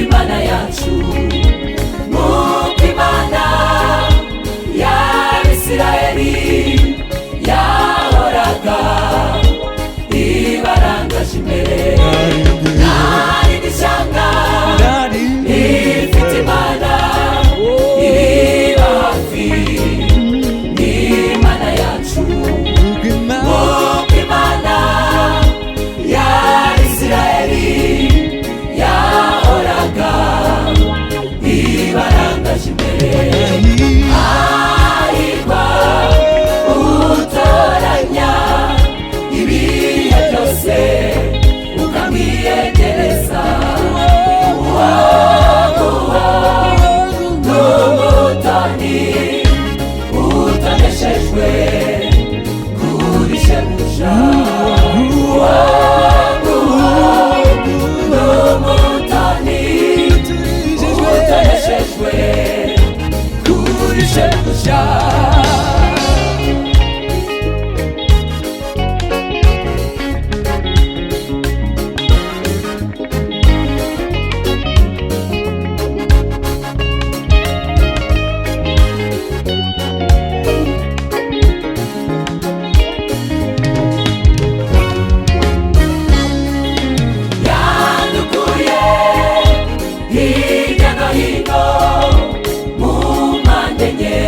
Imana yacu nk'uko Imana ya Isirayeli yahoraga ibarangaje imbere. Nta rindi shyanga rifite Imana iriba hafi n'Imana yacu nk'uko Imana ya Isirayeli yahoraga ibarangaje imbere. Hahirwa utoranya ibihe byose ukamwiyegereza. Uwo n'umutoni utoneshejwe kuri shebuja. Uwo n'umutoni utoneshejwe kuri shebuja. Hirya no hino mu mpande enye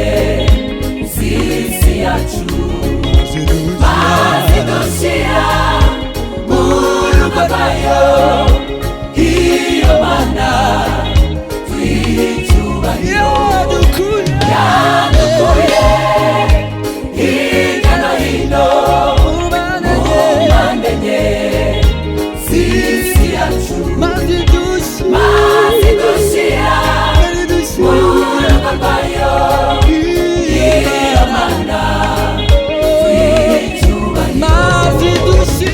z'isi yacu, maze dushyira mu rugo rwayo. Iyo Mana tuyihe icyubahiro. Yadukuye hirya no hino mu mpande enye z'isi yacu, maze dushyira mu rugo rwayo. Iyo Mana tuyihe icyubahiro.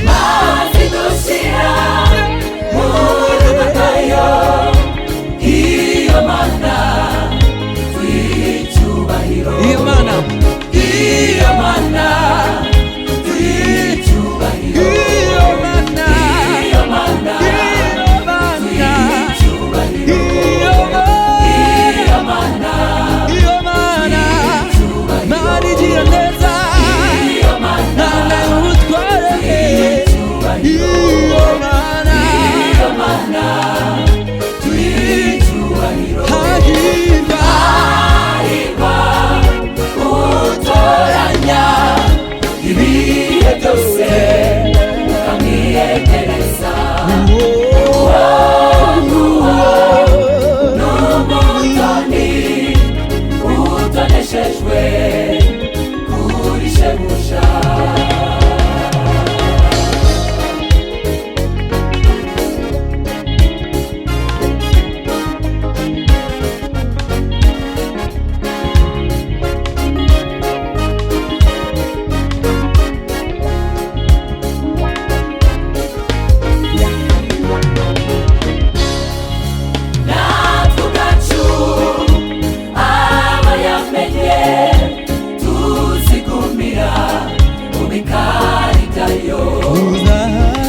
Maze dushyira mu rugo rwayo. Iyo Mana tuyihe icyubahiro. Iyo Mana tuyihe icyubahiro. Iyo Mana hahirwa utoranya ibihe byose ukamwiyegereza. Uwo n'umutoni utoneshejwe kuri shebuja.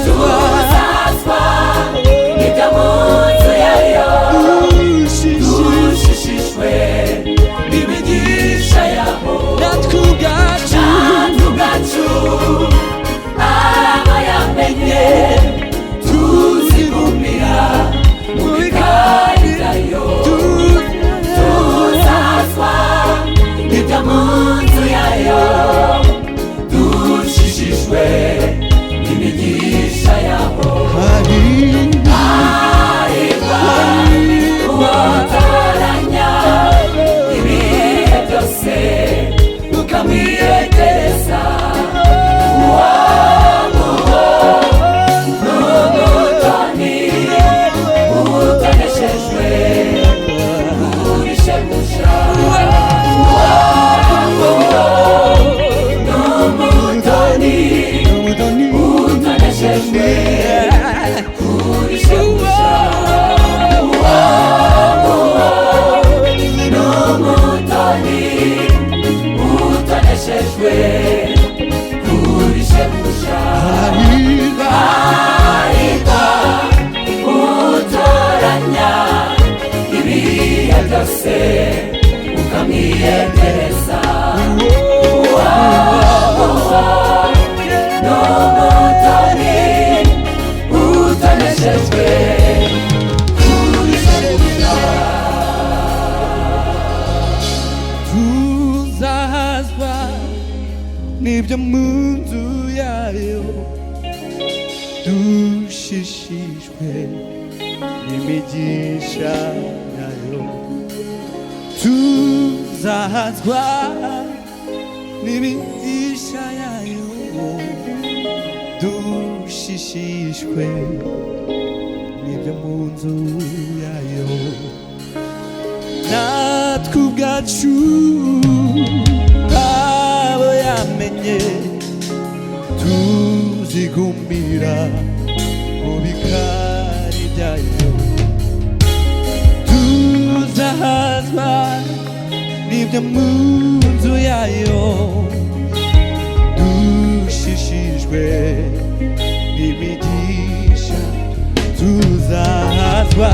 Tuzazwa n'ibyo mu nzu yayo, dushishijwe n'imigisha yabo. Natwe ubwacu abo yamenye tuzigumira mu bikari byayo. Tuzazwa n'ibyo mu nzu yayo, dushishijwe n'imigisha yabo. Hahirwa utoranya ibihe byose ukamwiyegereza. Uwo n'umutoni utoneshejwe kuri shebuja. Uwo n'umutoni utoneshejwe kuri shebuja. Uwo n'umutoni utoneshejwe wese ukamwiyegereza n'umutoni utaneshejwe kuri shebuja. Tuzahazwa n'ibyo mu nzu yayo, dushishijwe n'imigisha yayo. Tuzahazwa n'imigisha yayo, dushishijwe n'ibyo mu nzu yayo. Natwe ubwacu abo yamenye, tuzigumbira mu bikari byayo. Tuzahazwa n'ibyo mu nzu yayo, dushishijwe n'imigisha. Tuzahazwa